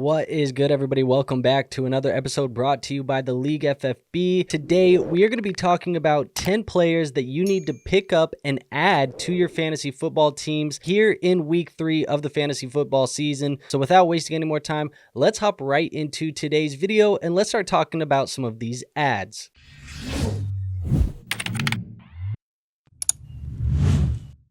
What is good, everybody? Welcome back to another episode brought to you by the League FFB. Today, we are going to be talking about 10 players that you need to pick up and add to your fantasy football teams here in week 3 of the fantasy football season. So without wasting any more time, let's hop right into today's video and let's start talking about some of these ads.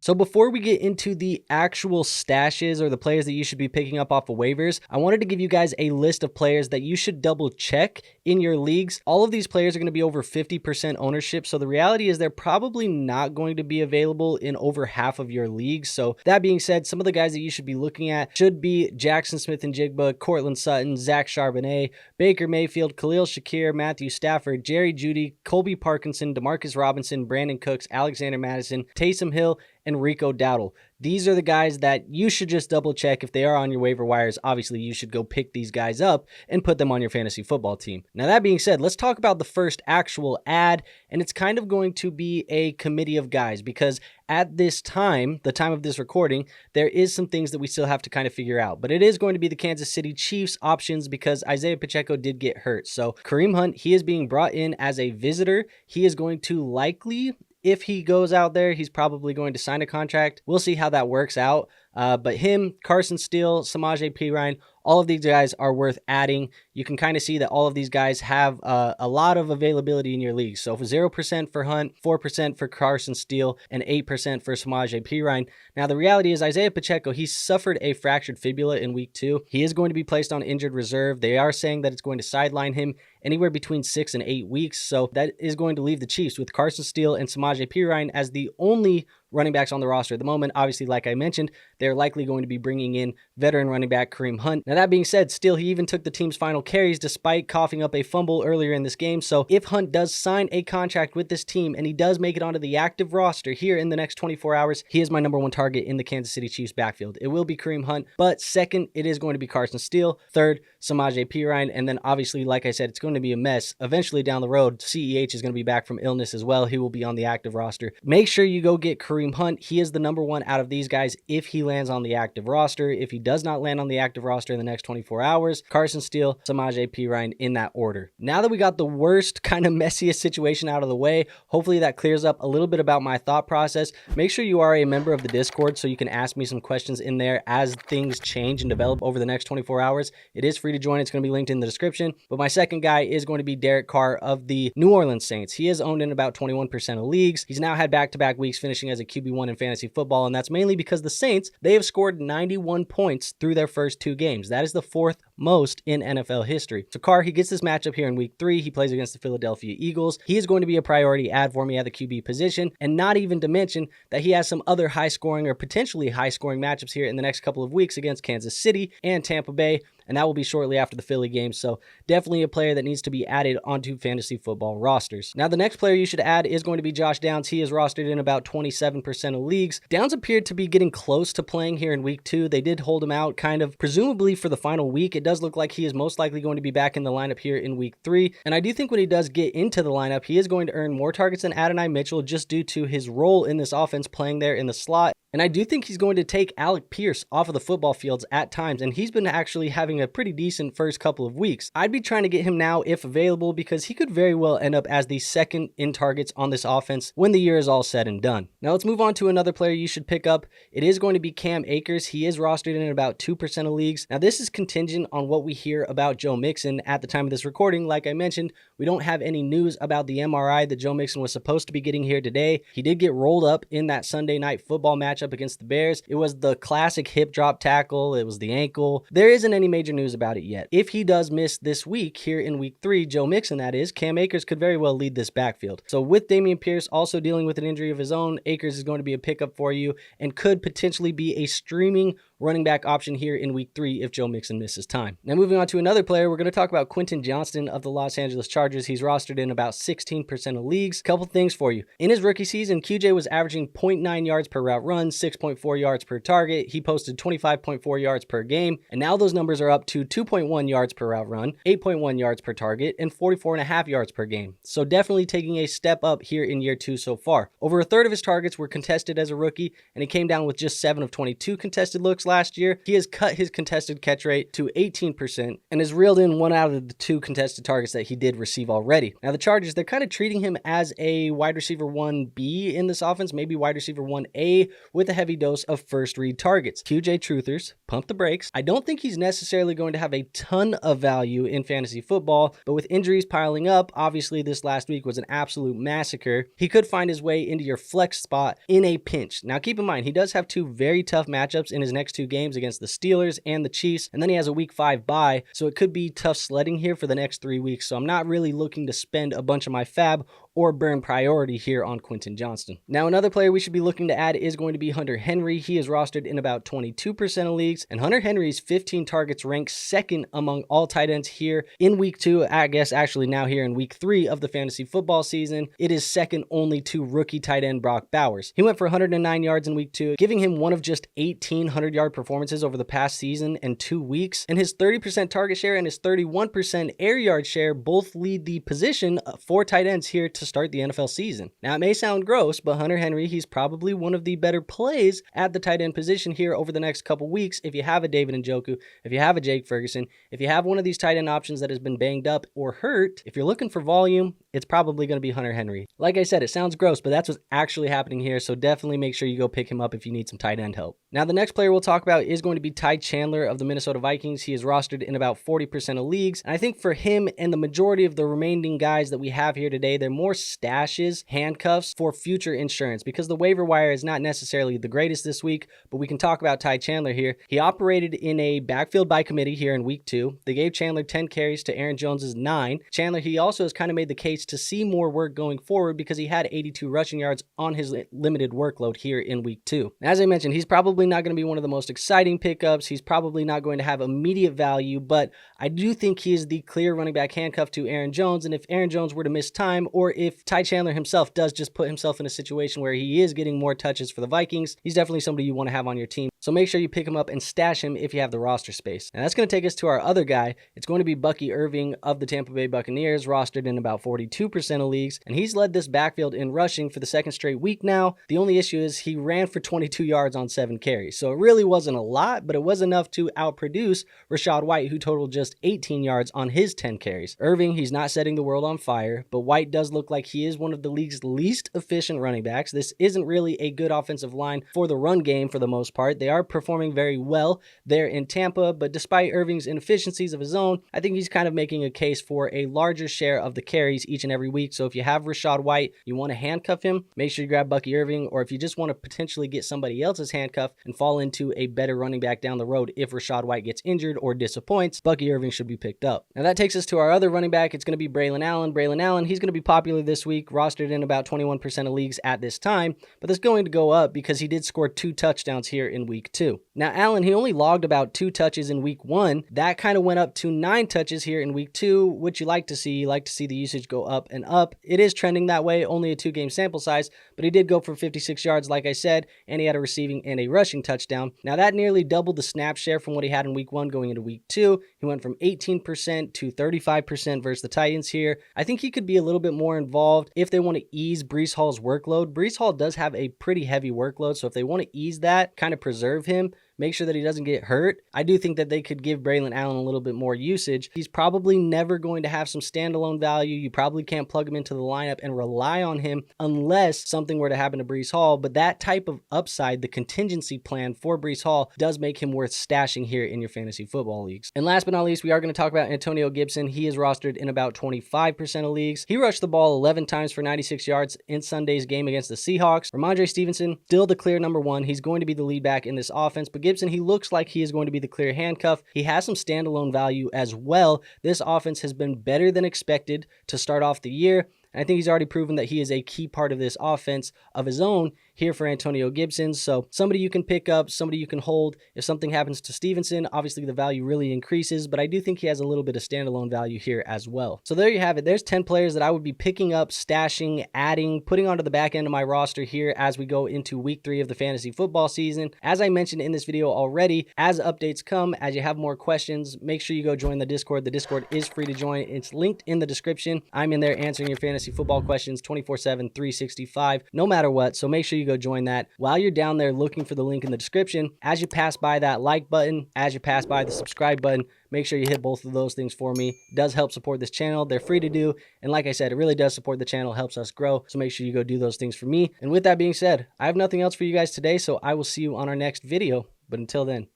So before we get into the actual stashes or the players that you should be picking up off of waivers, I wanted to give you guys a list of players that you should double check in your leagues. All of these players are going to be over 50% ownership. So the reality is they're probably not going to be available in over half of your leagues. So that being said, some of the guys that you should be looking at should be Jackson Smith-Njigba, Cortland Sutton, Zach Charbonnet, Baker Mayfield, Khalil Shakir, Matthew Stafford, Jerry Jeudy, Colby Parkinson, Demarcus Robinson, Brandon Cooks, Alexander Madison, Taysom Hill, and Rico Dowdle. These are the guys that you should just double check if they are on your waiver wires. Obviously, you should go pick these guys up and put them on your fantasy football team. Now, that being said, let's talk about the first actual ad, and it's kind of going to be a committee of guys because at this time, the time of this recording, there is some things that we still have to kind of figure out, but it is going to be the Kansas City Chiefs options because Isaiah Pacheco did get hurt. So Kareem Hunt, he is being brought in as a visitor. He is going to likely, if he goes out there, he's probably going to sign a contract. We'll see how that works out. But him, Carson Steele, Samaje Perine, all of these guys are worth adding. You can kind of see that all of these guys have a lot of availability in your league. So 0% for Hunt, 4% for Carson Steele, and 8% for Samaje Perine. Now, the reality is Isaiah Pacheco, he suffered a fractured fibula in week 2. He is going to be placed on injured reserve. They are saying that it's going to sideline him anywhere between 6 and 8 weeks. So that is going to leave the Chiefs with Carson Steele and Samaje Perine as the only running backs on the roster at the moment. Obviously, like I mentioned, they're likely going to be bringing in veteran running back Kareem Hunt. Now, that being said, still, he even took the team's final carries despite coughing up a fumble earlier in this game. So if Hunt does sign a contract with this team and he does make it onto the active roster here in the next 24 hours, he is my number 1 target in the Kansas City Chiefs backfield. It will be Kareem Hunt, but second, it is going to be Carson Steele. Third, Samaje Perine. And then obviously, like I said, it's going to be a mess. Eventually down the road, CEH is going to be back from illness as well. He will be on the active roster. Make sure you go get Kareem Hunt. He is the number 1 out of these guys if he lands on the active roster. If he does not land on the active roster in the next 24 hours, Carson Steele, Samaje Perine in that order. Now that we got the worst, kind of messiest situation out of the way, hopefully that clears up a little bit about my thought process. Make sure you are a member of the Discord so you can ask me some questions in there as things change and develop over the next 24 hours. It is free to join. It's going to be linked in the description. But my second guy is going to be Derek Carr of the New Orleans Saints. He is owned in about 21% of leagues. He's now had back-to-back weeks finishing as a QB1 in fantasy football, and that's mainly because the Saints, they have scored 91 points through their first 2 games. That is the 4th most in NFL history. So Carr, he gets this matchup here in week 3. He plays against the Philadelphia Eagles. He is going to be a priority add for me at the QB position, and not even to mention that he has some other high-scoring or potentially high-scoring matchups here in the next couple of weeks against Kansas City and Tampa Bay, and that will be shortly after the Philly game. So definitely a player that needs to be added onto fantasy football rosters. Now, the next player you should add is going to be Josh Downs. He is rostered in about 27% of leagues. Downs appeared to be getting close to playing here in week 2. They did hold him out kind of presumably for the final week. It does look like he is most likely going to be back in the lineup here in week 3. And I do think when he does get into the lineup, he is going to earn more targets than Adonai Mitchell just due to his role in this offense playing there in the slot. And I do think he's going to take Alec Pierce off of the football fields at times, and he's been actually having a pretty decent first couple of weeks. I'd be trying to get him now if available because he could very well end up as the second in targets on this offense when the year is all said and done. Now let's move on to another player you should pick up. It is going to be Cam Akers. He is rostered in about 2% of leagues. Now this is contingent on what we hear about Joe Mixon at the time of this recording. Like I mentioned, we don't have any news about the MRI that Joe Mixon was supposed to be getting here today. He did get rolled up in that Sunday night football matchup against the Bears. It was the classic hip drop tackle. It was the ankle. There isn't any major news about it yet. If he does miss this week here in week 3, Joe Mixon that is, Cam Akers could very well lead this backfield. So with Dameon Pierce also dealing with an injury of his own, Akers is going to be a pickup for you and could potentially be a streaming running back option here in week 3 if Joe Mixon misses time. Now moving on to another player, we're going to talk about Quentin Johnston of the Los Angeles Chargers. He's rostered in about 16% of leagues. Couple things for you. In his rookie season, QJ was averaging 0.9 yards per route run, 6.4 yards per target. He posted 25.4 yards per game, and now those numbers are up to 2.1 yards per route run, 8.1 yards per target, and 44.5 yards per game. So definitely taking a step up here in year 2 so far. Over a third of his targets were contested as a rookie, and he came down with just 7 of 22 contested looks. last year, he has cut his contested catch rate to 18% and has reeled in 1 out of the 2 contested targets that he did receive already. Now, the Chargers, they're kind of treating him as a wide receiver 1B in this offense, maybe wide receiver 1A with a heavy dose of first read targets. QJ Truthers, pump the brakes. I don't think he's necessarily going to have a ton of value in fantasy football, but with injuries piling up, obviously this last week was an absolute massacre. He could find his way into your flex spot in a pinch. Now, keep in mind, he does have 2 very tough matchups in his next 2 games against the Steelers and the Chiefs, and then he has a week 5 bye, so it could be tough sledding here for the next 3 weeks. So I'm not really looking to spend a bunch of my fab or burn priority here on Quentin Johnston. Now, another player we should be looking to add is going to be Hunter Henry. He is rostered in about 22% of leagues, and Hunter Henry's 15 targets ranks second among all tight ends here in week 2. I guess actually now here in week 3 of the fantasy football season. It is second only to rookie tight end Brock Bowers. He went for 109 yards in week 2, giving him one of just 18 100-yard performances over the past season and 2 weeks, and his 30% target share and his 31% air yard share both lead the position for tight ends here to start the NFL season. Now, it may sound gross, but Hunter Henry, he's probably one of the better plays at the tight end position here over the next couple weeks if you have a David Njoku, if you have a Jake Ferguson, if you have one of these tight end options that has been banged up or hurt. If you're looking for volume, it's probably going to be Hunter Henry. Like I said, it sounds gross, but that's what's actually happening here, so definitely make sure you go pick him up if you need some tight end help. Now, the next player we'll talk about is going to be Ty Chandler of the Minnesota Vikings. He is rostered in about 40% of leagues, and I think for him and the majority of the remaining guys that we have here today, they're more stashes, handcuffs for future insurance, because the waiver wire is not necessarily the greatest this week, but we can talk about Ty Chandler here. He operated in a backfield by committee here in week 2. They gave Chandler 10 carries to Aaron Jones's 9. Chandler, he also has kind of made the case to see more work going forward because he had 82 rushing yards on his limited workload here in week 2. As I mentioned, he's probably not going to be one of the most exciting pickups. He's probably not going to have immediate value, but I do think he is the clear running back handcuff to Aaron Jones, and if Aaron Jones were to miss time, or if Ty Chandler himself does just put himself in a situation where he is getting more touches for the Vikings, he's definitely somebody you want to have on your team. So make sure you pick him up and stash him if you have the roster space. And that's going to take us to our other guy. It's going to be Bucky Irving of the Tampa Bay Buccaneers, rostered in about 42% of leagues, and he's led this backfield in rushing for the second straight week now. The only issue is he ran for 22 yards on 7 carries. So it really wasn't a lot, but it was enough to outproduce Rachaad White, who totaled just 18 yards on his 10 carries. Irving, he's not setting the world on fire, but White does look like he is one of the league's least efficient running backs. This isn't really a good offensive line for the run game for the most part. They are performing very well there in Tampa, but despite Irving's inefficiencies of his own, I think he's kind of making a case for a larger share of the carries each and every week. So if you have Rachaad White, you want to handcuff him, make sure you grab Bucky Irving, or if you just want to potentially get somebody else's handcuff and fall into a better running back down the road if Rachaad White gets injured or disappoints, Bucky Irving should be picked up. Now that takes us to our other running back. It's going to be Braelon Allen. Braelon Allen, he's going to be popular this week, rostered in about 21% of leagues at this time, but that's going to go up because he did score 2 touchdowns here in week 2. Now Allen, he only logged about 2 touches in week 1. That kind of went up to 9 touches here in week 2, which you like to see. You like to see the usage go up and up. It is trending that way, only a 2-game sample size, but he did go for 56 yards, like I said, and he had a receiving and a rushing touchdown. Now that nearly doubled the snap share from what he had in week 1 going into week 2. He went from 18% to 35% versus the Titans here. I think he could be a little bit more involved if they want to ease Breece Hall's workload. Breece Hall does have a pretty heavy workload, so if they want to ease that, kind of preserve him, make sure that he doesn't get hurt, I do think that they could give Braelon Allen a little bit more usage. He's probably never going to have some standalone value. You probably can't plug him into the lineup and rely on him unless something were to happen to Breece Hall, but that type of upside, the contingency plan for Breece Hall, does make him worth stashing here in your fantasy football leagues. And last but not least, we are going to talk about Antonio Gibson. He is rostered in about 25% of leagues. He rushed the ball 11 times for 96 yards in Sunday's game against the Seahawks. Ramondre Stevenson, still the clear number 1. He's going to be the lead back in this offense, but Gibson, he looks like he is going to be the clear handcuff. He has some standalone value as well. This offense has been better than expected to start off the year, and I think he's already proven that he is a key part of this offense of his own here for Antonio Gibson. So somebody you can pick up, somebody you can hold. If something happens to Stevenson, obviously the value really increases, but I do think he has a little bit of standalone value here as well. So there you have it. There's 10 players that I would be picking up, stashing, adding, putting onto the back end of my roster here as we go into week 3 of the fantasy football season. As I mentioned in this video already, as updates come, as you have more questions, make sure you go join the Discord. The Discord is free to join. It's linked in the description. I'm in there answering your fantasy football questions 24/7, 365, no matter what. So make sure you go join that. While you're down there looking for the link in the description, as you pass by that like button, as you pass by the subscribe button, make sure you hit both of those things for me. It does help support this channel. They're free to do. And like I said, it really does support the channel, helps us grow. So make sure you go do those things for me. And with that being said, I have nothing else for you guys today, so I will see you on our next video. But until then,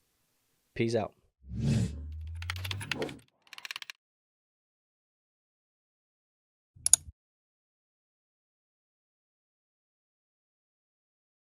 peace out.